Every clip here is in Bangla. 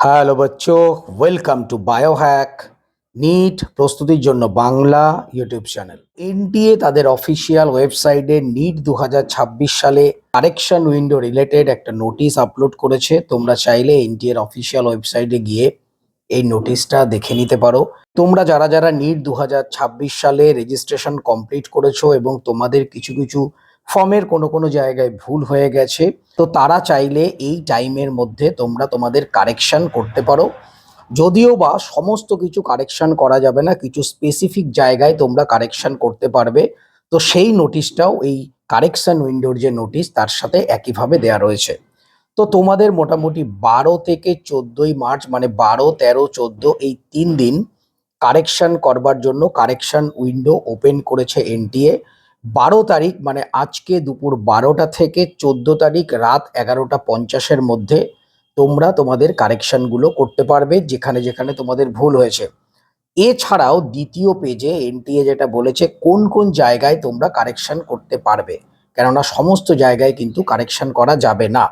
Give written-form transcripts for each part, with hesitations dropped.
হ্যালো বচ্চো, ওয়েলকাম টু বায়োহ্যাক নিট প্রস্তুতির জন্য বাংলা ইউটিউব চ্যানেল। এনটিএ তাদের অফিসিয়াল ওয়েবসাইটে নিট 2026 সালে কারেকশন উইন্ডো রিলেটেড একটা নোটিশ আপলোড করেছে। তোমরা চাইলে এনটিএ এর অফিসিয়াল ওয়েবসাইটে গিয়ে এই নোটিশটা দেখে নিতে পারো। তোমরা যারা যারা নিট 2026 সালে রেজিস্ট্রেশন কমপ্লিট করেছো এবং তোমাদের কিছু কিছু ফর্মের কোনো জায়গায় ভুল হয়ে গেছে, তো তারা চাইলে এই টাইমের মধ্যে তোমরা তোমাদের কারেকশন করতে পারো। যদিও বা সমস্ত কিছু কারেকশন করা যাবে না, কিছু স্পেসিফিক জায়গায় তোমরা কারেকশন করতে পারবে। তো সেই নোটিশটাও এই কারেকশন উইন্ডোর যে নোটিশ তার সাথে একইভাবে দেয়া রয়েছে। তো তোমাদের মোটামুটি 12 থেকে 14ই মার্চ মানে 12, 13, 14 এই 3 দিন কারেকশন করবার জন্য কারেকশন উইন্ডো ওপেন করেছে এনটিএ। 12 তারিখ মানে আজকে দুপুর 12টা থেকে 14 তারিখ রাত 11:50-এর মধ্যে তোমরা তোমাদের কারেকশনগুলো করতে পারবে যেখানে যেখানে তোমাদের ভুল হয়েছে। এছাড়াও দ্বিতীয় পেজে এনটিএ যেটা বলেছে কোন কোন জায়গায় তোমরা কারেকশন করতে পারবে, কেননা সমস্ত জায়গায় কিন্তু কারেকশন করা যাবে না।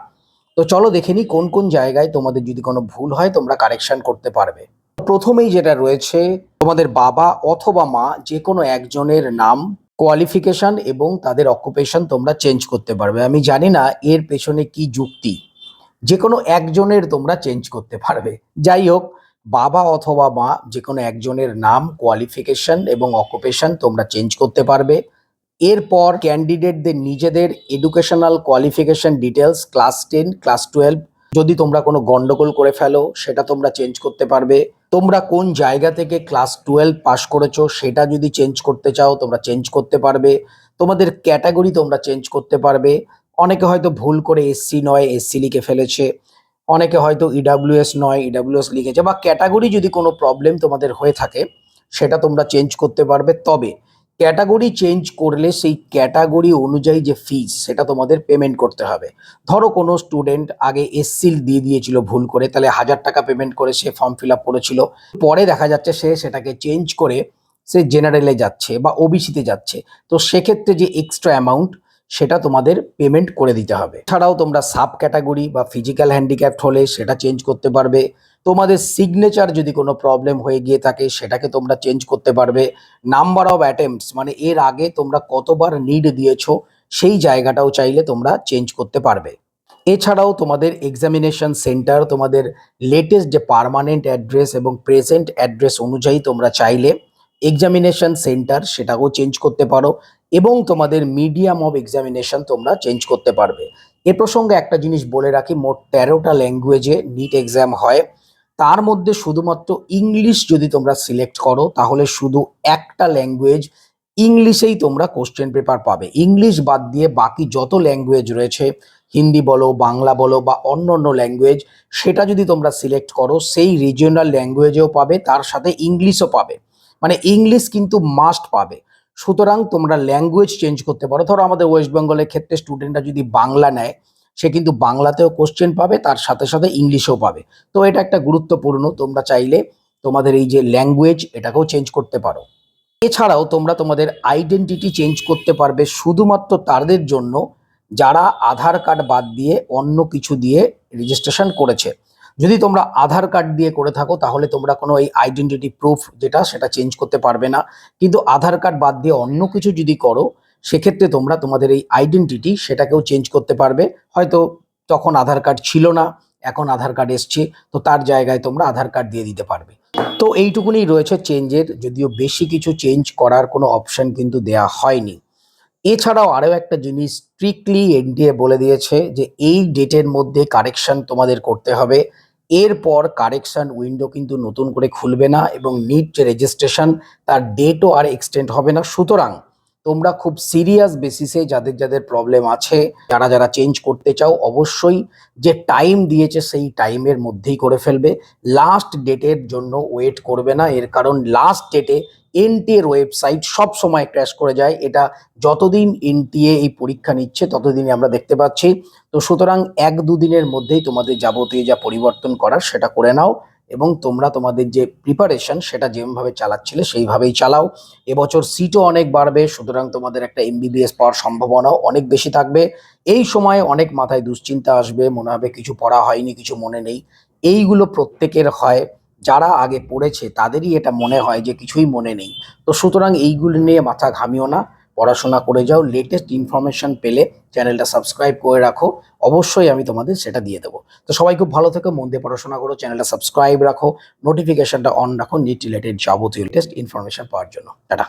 তো চলো দেখে নিই কোন কোন জায়গায় তোমাদের যদি কোনো ভুল হয় তোমরা কারেকশন করতে পারবে। প্রথমেই যেটা রয়েছে, তোমাদের বাবা অথবা মা যে কোনো একজনের নাম, কোয়ালিফিকেশন এবং তাদের অকুপেশন তোমরা চেঞ্জ করতে পারবে। আমি জানি না এর পেছনে কি যুক্তি, যে কোনো একজনের তোমরা চেঞ্জ করতে পারবে। যাই হোক, বাবা অথবা মা যে কোনো একজনের নাম, কোয়ালিফিকেশন এবং অকুপেশন তোমরা চেঞ্জ করতে পারবে। এরপর ক্যান্ডিডেটদের নিজেদের educational qualification details, class 10, class 12 যদি তোমরা কোনো গন্ডগোল করে ফেলো সেটা তোমরা চেঞ্জ করতে পারবে। তোমরা কোন জায়গা থেকে ক্লাস 12 পাস করেছো সেটা যদি চেঞ্জ করতে চাও তোমরা চেঞ্জ করতে পারবে। তোমাদের ক্যাটাগরি তোমরা চেঞ্জ করতে পারবে। অনেকে হয়তো ভুল করে এসসি নয় এসসি লিখে ফেলেছে, অনেকে হয়তো ইডাব্লিউএস নয় ইডাব্লিউএস লিখেছে, বা ক্যাটাগরি যদি কোনো প্রবলেম তোমাদের হয়ে থাকে সেটা তোমরা চেঞ্জ করতে পারবে। তবে ক্যাটাগরি চেঞ্জ করলে সেই ক্যাটাগরি অনুযায়ী যে ফিজ সেটা তোমাদের পেমেন্ট করতে হবে। ধরো কোনো স্টুডেন্ট আগে এসসি দিয়ে দিয়েছিল ভুল করে, তাহলে 1000 টাকা পেমেন্ট করে সে ফর্ম ফিল আপ করেছিল, পরে দেখা যাচ্ছে সে সেটাকে চেঞ্জ করে সে জেনারেলে যাচ্ছে বা ওবিসিতে যাচ্ছে, তো সেক্ষেত্রে যে এক্সট্রা অ্যামাউন্ট সেটা তোমাদের পেমেন্ট করে দিতে হবে। এছাড়াও তোমরা সাব ক্যাটাগরি বা ফিজিক্যাল হ্যান্ডিক্যাপ্ট হলে সেটা চেঞ্জ করতে পারবে। তোমাদের সিগনেচার যদি কোনো প্রবলেম হয়ে গিয়ে থাকে সেটাকে তোমরা চেঞ্জ করতে পারবে। নাম্বার অফ অ্যাটেম্পটস মানে এর আগে তোমরা কতবার নিড দিয়েছো সেই জায়গাটাও চাইলে তোমরা চেঞ্জ করতে পারবে। এছাড়াও তোমাদের এক্সামিনেশন সেন্টার, তোমাদের লেটেস্ট যে পার্মানেন্ট অ্যাড্রেস এবং প্রেজেন্ট অ্যাড্রেস অনুযায়ী তোমরা চাইলে এক্সামিনেশন সেন্টার সেটাকেও চেঞ্জ করতে পারো এবং তোমাদের মিডিয়াম অফ এক্সামিনেশন তোমরা চেঞ্জ করতে পারবে। এ প্রসঙ্গে একটা জিনিস বলে রাখি, মোট 13টা ল্যাঙ্গুয়েজে নিট এক্সাম হয়। তার মধ্যে শুধুমাত্র ইংলিশ যদি তোমরা সিলেক্ট করো তাহলে শুধু একটা ল্যাঙ্গুয়েজ ইংলিশেই তোমরা কোশ্চেন পেপার পাবে। ইংলিশ বাদ দিয়ে বাকি যত ল্যাঙ্গুয়েজ রয়েছে, হিন্দি বলো, বাংলা বলো বা অন্য অন্য ল্যাঙ্গুয়েজ, সেটা যদি তোমরা সিলেক্ট করো সেই রিজিওনাল ল্যাঙ্গুয়েজেও পাবে, তার সাথে ইংলিশও পাবে। মানে ইংলিশ কিন্তু মাস্ট পাবে। সুতরাং তোমরা ল্যাঙ্গুয়েজ চেঞ্জ করতে পারো। ধরো আমাদের ওয়েস্ট বেঙ্গলের ক্ষেত্রে স্টুডেন্টরা যদি বাংলা নেয়, সে কিন্তু বাংলাতেও কোশ্চেন পাবে, তার সাথে সাথে ইংলিশেও পাবে। তো এটা একটা গুরুত্বপূর্ণ, তোমরা চাইলে তোমাদের এই যে ল্যাঙ্গুয়েজ এটাকেও চেঞ্জ করতে পারো। এছাড়াও তোমরা তোমাদের আইডেন্টিটি চেঞ্জ করতে পারবে শুধুমাত্র তাদের জন্য যারা আধার কার্ড বাদ দিয়ে অন্য কিছু দিয়ে রেজিস্ট্রেশন করেছে। যদি তোমরা আধার কার্ড দিয়ে করে থাকো তাহলে তোমরা কোনো এই আইডেন্টিটি প্রুফ যেটা সেটা চেঞ্জ করতে পারবে না। কিন্তু আধার কার্ড বাদ দিয়ে অন্য কিছু যদি করো সেক্ষেত্রে তোমরা তোমাদের এই আইডেন্টিটি সেটাকেও চেঞ্জ করতে পারবে। হয়তো তখন আধার কার্ড ছিল না, এখন আধার কার্ড এসছে, তো তার জায়গায় তোমরা আধার কার্ড দিয়ে দিতে পারবে। তো এইটুকুনি রয়েছে চেঞ্জের, যদিও বেশি কিছু চেঞ্জ করার কোনো অপশন কিন্তু দেয়া হয়নি। এছাড়াও আরও একটা জিনিস স্ট্রিক্টলি এনটিএ বলে দিয়েছে যে এই ডেটের মধ্যে কারেকশন তোমাদের করতে হবে। এরপর কারেকশন উইন্ডো কিন্তু নতুন করে খুলবে না এবং নিট যে রেজিস্ট্রেশন তার ডেটও আর এক্সটেন্ড হবে না। সুতরাং তোমরা খুব সিরিয়াস বেসিসে যাদের যাদের প্রবলেম আছে, যারা যারা চেঞ্জ করতে চাও, অবশ্যই যে টাইম দিয়েছে সেই টাইমের মধ্যেই করে ফেলবে। লাস্ট ডেটের জন্য ওয়েট করবে না, এর কারণ লাস্ট ডেটে এনটিএর ওয়েবসাইট সব সময় ক্র্যাশ করে যায়। এটা যতদিন এনটিএ এই পরীক্ষা নিচ্ছে ততদিনই আমরা দেখতে পাচ্ছি। তো সুতরাং 1-2 দিনের মধ্যেই তোমাদের যাবতীয় যা পরিবর্তন করার সেটা করে নাও এবং তোমরা তোমাদের যে প্রিপারেশন সেটা যেভাবে চালাচ্ছিলে সেইভাবেই চালাও। এবছর সিটও অনেক বাড়বে, সুতরাং তোমাদের একটা এমবিবিএস পাওয়ার সম্ভাবনাও অনেক বেশি থাকবে। এই সময়ে অনেক মাথায় দুশ্চিন্তা আসবে, মনে হবে কিছু পড়া হয়নি, কিছু মনে নেই। এইগুলো প্রত্যেকের হয়, যারা আগে পড়েছে তাদেরই এটা মনে হয় যে কিছুই মনে নেই। তো সুতরাং এইগুলো নিয়ে মাথা ঘামিও না, পড়াশোনা করে যাও। লেটেস্ট ইনফরমেশন পেলে চ্যানেলটা সাবস্ক্রাইব করে রাখো, অবশ্যই আমি তোমাদের সেটা দিয়ে দেবো। তো সবাই খুব ভালো থেকো, মন দিয়ে পড়াশোনা করো, চ্যানেলটা সাবস্ক্রাইব রাখো, নোটিফিকেশনটা অন রাখো নিট রিলেটেড যাবতীয় লেটেস্ট ইনফরমেশন পাওয়ার জন্য। টাটা।